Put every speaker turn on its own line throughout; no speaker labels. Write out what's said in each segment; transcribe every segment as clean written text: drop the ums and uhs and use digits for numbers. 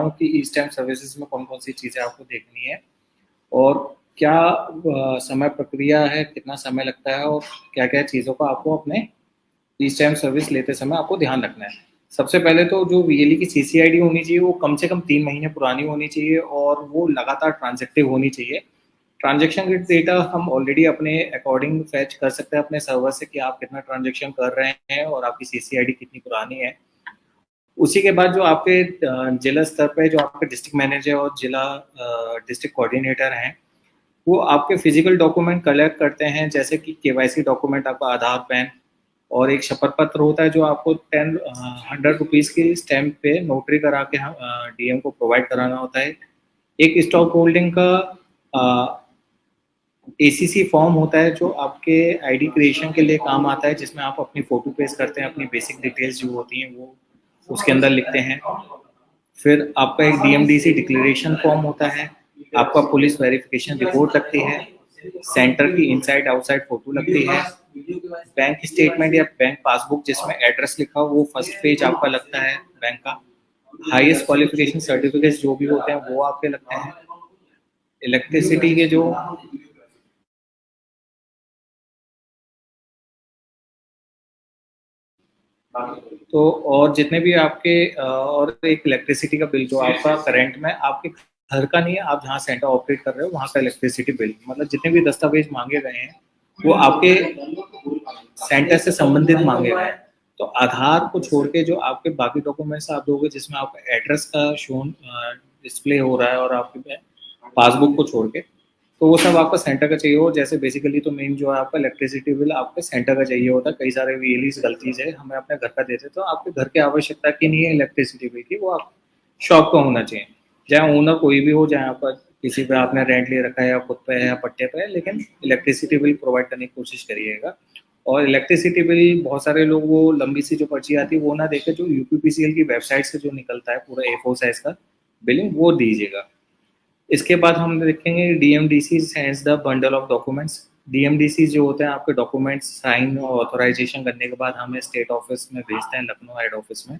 हूँ कि ई stamp services में कौन कौन सी चीज़ें आपको देखनी है और क्या समय प्रक्रिया है, कितना समय लगता है और क्या क्या चीज़ों का आपको अपने ई स्टैम्प सर्विस लेते समय आपको ध्यान रखना है। सबसे पहले तो जो वीएलई की सीसीआईडी होनी चाहिए वो कम से कम 3 महीने पुरानी होनी चाहिए और वो लगातार ट्रांजैक्टिव होनी चाहिए। ट्रांजैक्शन डेटा हम ऑलरेडी अपने अकॉर्डिंग फैच कर सकते हैं अपने सर्वर से कि आप कितना ट्रांजैक्शन कर रहे हैं और आपकी सीसीआईडी कितनी पुरानी है। उसी के बाद जो आपके जिला स्तर पे जो आपके डिस्ट्रिक्ट मैनेजर और जिला डिस्ट्रिक्ट कोऑर्डिनेटर हैं, वो आपके फिजिकल डॉक्यूमेंट कलेक्ट करते हैं, जैसे कि केवाईसी डॉक्यूमेंट, आपका आधार, पैन और एक शपथ पत्र होता है जो आपको 100 रुपीज़ की स्टैम्प पे नोटरी करा के हम डीएम को प्रोवाइड कराना होता है। एक स्टॉक होल्डिंग का एसीसी फॉर्म होता है जो आपके आईडी क्रिएशन के लिए काम आता है, जिसमें आप अपनी फ़ोटो पेस्ट करते हैं, अपनी बेसिक डिटेल्स जो होती हैं वो उसके अंदर लिखते हैं। फिर आपका एक डीएमडीसी डिक्लेरेशन फॉर्म होता है, आपका पुलिस वेरिफिकेशन रिपोर्ट लगती है, सेंटर की इनसाइड आउटसाइड फ़ोटो लगती है, बैंक स्टेटमेंट या बैंक पासबुक जिसमें एड्रेस लिखा हो वो फर्स्ट पेज आपका लगता है बैंक का, हाईएस्ट क्वालिफिकेशन सर्टिफिकेट्स जो भी होते हैं वो आपके लगते हैं, इलेक्ट्रिसिटी के जो तो और जितने भी आपके और एक इलेक्ट्रिसिटी का बिल जो आपका करंट में आपके घर का नहीं है, आप जहाँ सेंटर ऑपरेट कर रहे हो वहाँ का इलेक्ट्रिसिटी बिल, मतलब जितने भी दस्तावेज मांगे गए हैं वो आपके सेंटर से संबंधित मांगे गए हैं। तो आधार को छोड़ के जो आपके बाकी डॉक्यूमेंट्स आप दोगे जिसमें आपका एड्रेस का शोन डिस्प्ले हो रहा है और आपके पासबुक को छोड़ के, तो वो सब आपका सेंटर का चाहिए हो। जैसे बेसिकली तो मेन जो है आपका इलेक्ट्रिसिटी बिल आपके सेंटर का चाहिए होता है। कई सारे वीएलईज गलतीज है हमें अपने घर का देते, तो आपके घर की आवश्यकता की नहीं है इलेक्ट्रिसिटी बिल की, वो आप शॉप का होना चाहिए, चाहे ओनर कोई भी हो, चाहे आपका किसी पे आपने रेंट ले रखा है या खुद पे है या पट्टे पे है, लेकिन इलेक्ट्रिसिटी बिल प्रोवाइड करने की कोशिश करिएगा। और इलेक्ट्रिसिटी बिल बहुत सारे लोग वो लंबी सी जो पर्ची आती है वो ना देखे, जो यूपीपीसीएल की वेबसाइट से जो निकलता है पूरा A4 साइज का बिलिंग वो दीजिएगा। इसके बाद हम देखेंगे DMDC sends the bundle of documents. DMDC जो होते हैं आपके डॉक्यूमेंट्स साइन और ऑथराइजेशन करने के बाद हमें स्टेट ऑफिस में भेजते हैं, लखनऊ हेड ऑफिस में।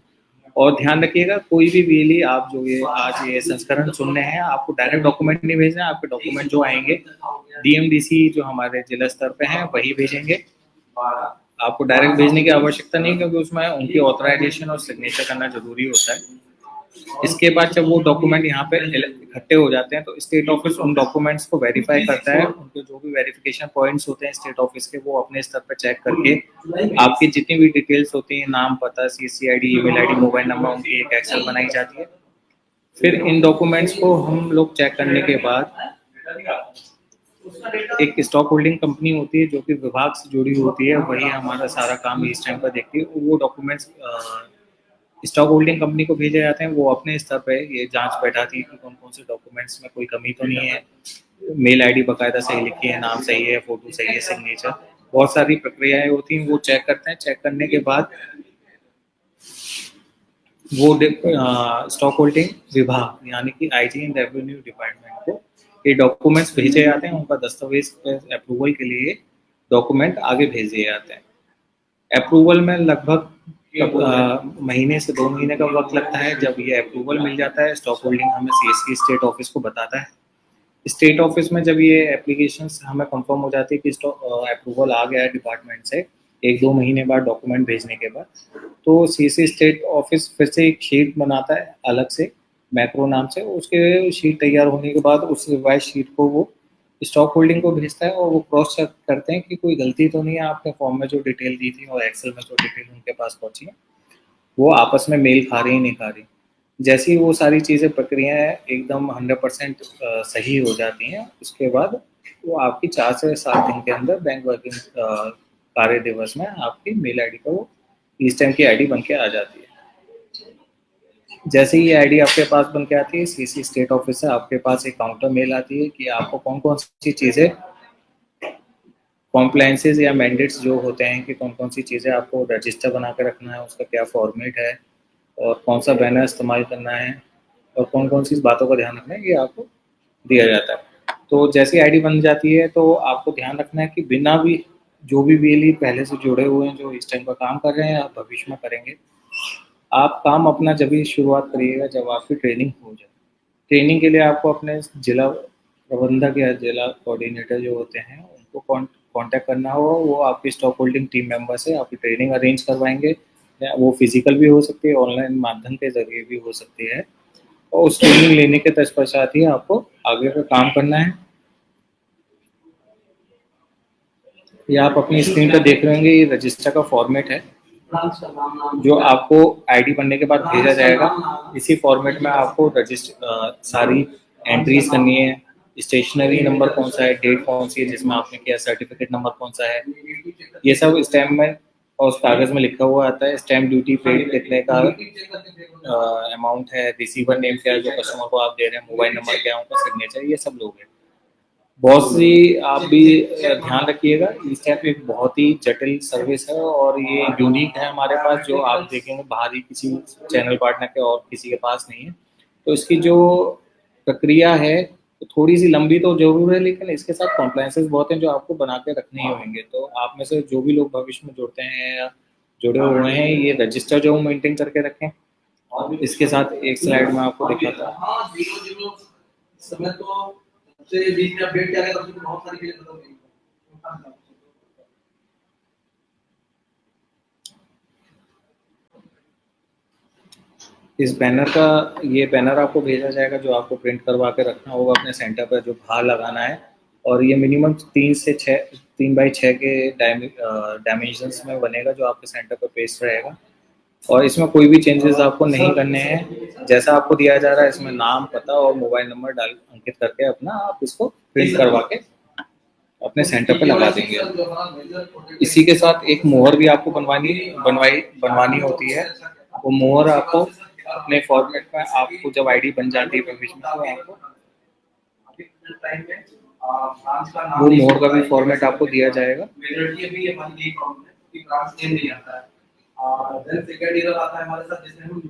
और ध्यान रखिएगा कोई भी वीएलई आप जो ये आज ये संस्करण सुन रहे हैं, आपको डायरेक्ट डॉक्यूमेंट नहीं भेजना है, आपके डॉक्यूमेंट जो आएंगे डीएमडीसी जो हमारे जिला स्तर पे हैं वही भेजेंगे। आपको डायरेक्ट भेजने की आवश्यकता नहीं, क्योंकि उसमें उनकी ऑथराइजेशन और सिग्नेचर करना जरूरी होता है। इसके बाद जब वो डॉक्यूमेंट यहाँ पे इकट्ठे हो जाते हैं तो स्टेट ऑफिस उन डॉक्यूमेंट्स को वेरीफाई करता है। उनके जो भी वेरिफिकेशन पॉइंट्स होते हैं स्टेट ऑफिस के, वो अपने स्तर पर चेक करके आपकी जितनी भी डिटेल्स होती हैं, नाम, पता, CCID, email ID, mobile number, उनकी एक एक्सेल बनाई जाती है। फिर इन डॉक्यूमेंट्स को हम लोग चेक करने के बाद एक स्टॉक होल्डिंग कंपनी होती है जो कि विभाग से जुड़ी होती है, वही हमारा सारा काम इस टाइम पर देखती है। वो डॉक्यूमेंट्स स्टॉक होल्डिंग कंपनी को भेजे जाते हैं, वो अपने स्तर पे ये जांच बैठाती है कि कौन कौन से डॉक्यूमेंट्स में कोई कमी तो नहीं है, मेल आईडी बाकायदा सही लिखी है, नाम सही है, फोटो सही है, सिग्नेचर, बहुत सारी प्रक्रियाएं होती हैं, वो चेक करते हैं। चेक करने के बाद वो स्टॉक होल्डिंग विभाग यानी कि आईजी एंड रेवेन्यू डिपार्टमेंट को ये डॉक्यूमेंट्स भेजे जाते हैं। उनका दस्तावेज अप्रूवल के लिए डॉक्यूमेंट आगे भेजे जाते हैं। अप्रूवल में लगभग महीने से 2 महीने का वक्त लगता है। जब ये अप्रूवल मिल जाता है स्टॉक होल्डिंग हमें सीएससी स्टेट ऑफिस को बताता है। स्टेट ऑफिस में जब ये एप्लीकेशंस हमें कंफर्म हो जाती है कि अप्रूवल आ गया है डिपार्टमेंट से 1-2 महीने बाद डॉक्यूमेंट भेजने के बाद, तो सीएससी स्टेट ऑफिस फिर से एक शीट बनाता है अलग से मैक्रो नाम से। उसके शीट तैयार होने के बाद उस रिवाइज शीट को वो स्टॉक होल्डिंग को भेजता है और वो क्रॉस चेक करते हैं कि कोई गलती तो नहीं है आपने फॉर्म में जो डिटेल दी थी और एक्सेल में जो डिटेल उनके पास पहुंची है वो आपस में मेल खा रही नहीं खा रही। जैसे ही वो सारी चीज़ें प्रक्रियाएं एकदम 100% सही हो जाती हैं, उसके बाद वो आपकी 4 से 7 दिन के अंदर बैंक वर्किंग कार्य दिवस में आपकी मेल आईडी पर वो इस टाइम की आईडी बन के आ जाती है। जैसे ही ये आईडी आपके पास बन के आती है सीसी स्टेट ऑफिस से आपके पास एक काउंटर मेल आती है कि आपको कौन कौन सी चीज़ें कॉम्प्लायंसेस या मैंडेट्स जो होते हैं कि कौन कौन सी चीज़ें आपको रजिस्टर बना के रखना है, उसका क्या फॉर्मेट है और कौन सा बैनर इस्तेमाल करना है और कौन कौन सी बातों का ध्यान रखना है, ये आपको दिया जाता है। तो जैसी आईडी बन जाती है तो आपको ध्यान रखना है कि बिना भी जो भी वीएलई पहले से जुड़े हुए हैं जो इस टाइम पर काम कर रहे हैं या भविष्य में करेंगे, आप काम अपना जब भी शुरुआत करिएगा जब आपकी ट्रेनिंग हो जाए। ट्रेनिंग के लिए आपको अपने जिला प्रबंधक या जिला कोऑर्डिनेटर जो होते हैं उनको कांटेक्ट करना होगा। वो आपकी स्टॉक होल्डिंग टीम मेंबर से आपकी ट्रेनिंग अरेंज करवाएंगे। वो फिजिकल भी हो सकती है, ऑनलाइन माध्यम के जरिए भी हो सकती है। और उस ट्रेनिंग लेने के तत्पश्चात ही आपको आगे का काम करना है। ये आप अपनी स्क्रीन पर देख रहे होंगे, ये रजिस्टर का फॉर्मेट है जो आपको आईडी बनने के बाद भेजा जाएगा। इसी फॉर्मेट में आपको रजिस्टर सारी एंट्रीज करनी है। स्टेशनरी नंबर कौन सा है, डेट कौन सी है जिसमें आपने किया, सर्टिफिकेट नंबर कौन सा है, ये सब स्टैम्प में और उस कागज में लिखा हुआ आता है। स्टैम्प ड्यूटी पेड कितने का अमाउंट है, रिसीवर नेम क्या है जो कस्टमर को आप दे रहे हैं, मोबाइल नंबर क्या है, उनका सिग्नेचर, ये सब लोग हैं। बहुत सी आप भी ध्यान रखिएगा, ई स्टैम्प एक बहुत ही जटिल सर्विस है और ये यूनिक है हमारे पास, जो आप देखेंगे बाहरी किसी चैनल पार्टनर के और किसी के पास नहीं है। तो इसकी जो प्रक्रिया है तो थोड़ी सी लंबी तो जरूर है, लेकिन इसके साथ कॉम्प्लायंसेस बहुत हैं जो आपको बना के रखने ही होंगे। तो आप में से जो भी लोग भविष्य में जुड़ते हैं या जुड़े हुए हैं, ये रजिस्टर जो मेंटेन करके रखें। इसके साथ एक स्लाइड में आपको दिखाता हूँ। समय तो से बीच में अपडेट किया गया तो उसमें बहुत सारी चीजें बदल गई। इस बैनर का ये बैनर आपको भेजा जाएगा जो आपको प्रिंट करवा के रखना होगा अपने सेंटर पर, जो बाहर लगाना है। और ये मिनिमम 3 बाई 6 के डायमेंशंस में बनेगा जो आपके सेंटर पर पेस्ट रहेगा। और इसमें कोई भी चेंजेस आपको नहीं करने हैं, जैसा आपको दिया जा रहा है इसमें नाम, पता और मोबाइल नंबर डाल अंकित करके अपना आप इसको प्रिंट करवा के अपने सेंटर पे लगा देंगे। इसी के साथ एक मोहर भी आपको बनवानी होती है। वो मोहर आपको अपने फॉर्मेट में, आपको जब आईडी बन जाती है भविष्य में तो आपको वो मोहर का भी फॉर्मेट आपको दिया जाएगा।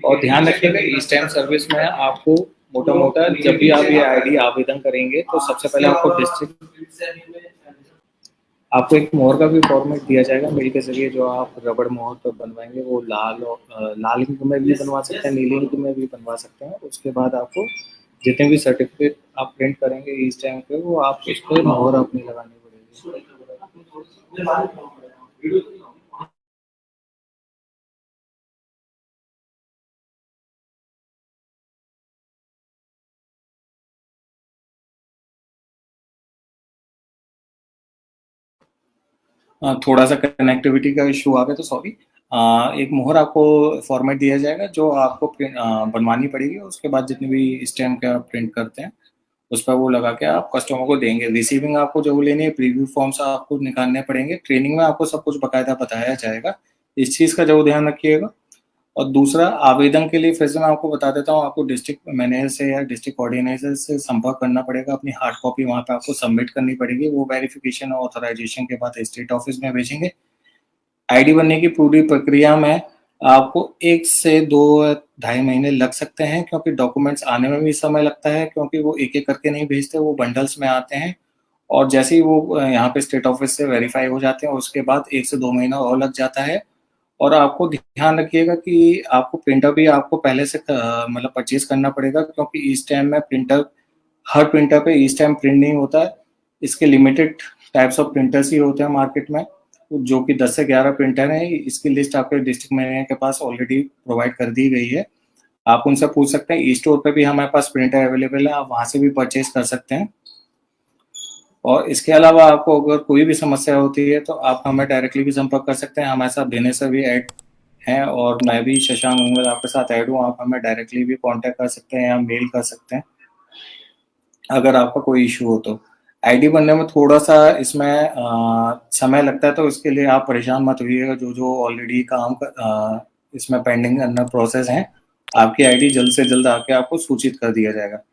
और ध्यान रखिएगा ई स्टैम्प सर्विस में आपको मोटा मोटा जब भी आप ये आईडी आवेदन करेंगे तो सबसे पहले आपको एक मोहर का भी फॉर्मेट दिया जाएगा मेल के जरिए, जो आप रबड़ मोहर पर बनवाएंगे वो लाल इंक में भी बनवा सकते हैं, नीली इंक में भी बनवा सकते हैं। उसके बाद आपको जितने भी सर्टिफिकेट आप प्रिंट करेंगे इस टाइम पे, वो आप उस पर मोहर अपनी लगानी पड़ेगी। थोड़ा सा कनेक्टिविटी का इशू आ गया तो सॉरी। एक मोहर आपको फॉर्मेट दिया जाएगा जो आपको बनवानी पड़ेगी। उसके बाद जितने भी स्टैम्प के आप प्रिंट करते हैं उस पर वो लगा के आप कस्टमर को देंगे। रिसीविंग आपको जो लेनी है, प्रीव्यू फॉर्म्स आपको निकालने पड़ेंगे। ट्रेनिंग में आपको सब कुछ बकायदा बताया जाएगा, इस चीज़ का जरूर ध्यान रखिएगा। और दूसरा, आवेदन के लिए फिर से मैं आपको बता देता हूँ, आपको डिस्ट्रिक्ट मैनेजर से या डिस्ट्रिक्ट कोऑर्डिनेटर से संपर्क करना पड़ेगा। अपनी हार्ड कॉपी वहाँ पे आपको सबमिट करनी पड़ेगी। वो वेरिफिकेशन और ऑथराइजेशन के बाद स्टेट ऑफिस में भेजेंगे। आईडी बनने की पूरी प्रक्रिया में आपको 1 से 2-2.5 महीने लग सकते हैं, क्योंकि डॉक्यूमेंट्स आने में भी समय लगता है, क्योंकि वो एक एक करके नहीं भेजते, वो बंडल्स में आते हैं। और जैसे ही वो यहाँ पे स्टेट ऑफिस से वेरीफाई हो जाते हैं उसके बाद 1 से 2 महीना और लग जाता है। और आपको ध्यान रखिएगा कि आपको प्रिंटर भी आपको पहले से मतलब परचेज करना पड़ेगा, क्योंकि इस टाइम में हर प्रिंटर पे इस टाइम प्रिंट नहीं होता है। इसके लिमिटेड टाइप्स ऑफ प्रिंटर्स ही होते हैं मार्केट में, जो कि 10 से 11 प्रिंटर हैं। इसकी लिस्ट आपके डिस्ट्रिक्ट मैनेजर के पास ऑलरेडी प्रोवाइड कर दी गई है। आप उनसे पूछ सकते हैं। ई स्टोर पे भी हमारे पास प्रिंटर अवेलेबल है, आप वहाँ से भी परचेज कर सकते हैं। और इसके अलावा आपको अगर कोई भी समस्या होती है तो आप हमें डायरेक्टली भी संपर्क कर सकते हैं। हमारे साथ देने से भी ऐड हैं और मैं भी शशांक मंगल आपके साथ ऐड हूँ। आप हमें डायरेक्टली भी कांटेक्ट कर सकते हैं या मेल कर सकते हैं अगर आपका कोई इशू हो तो। आईडी बनने में थोड़ा सा इसमें समय लगता है, तो इसके लिए आप परेशान मत होइएगा। जो जो ऑलरेडी इसमें पेंडिंग अंडर प्रोसेस हैं, आपकी आईडी जल्द से जल्द आके आपको सूचित कर दिया जाएगा।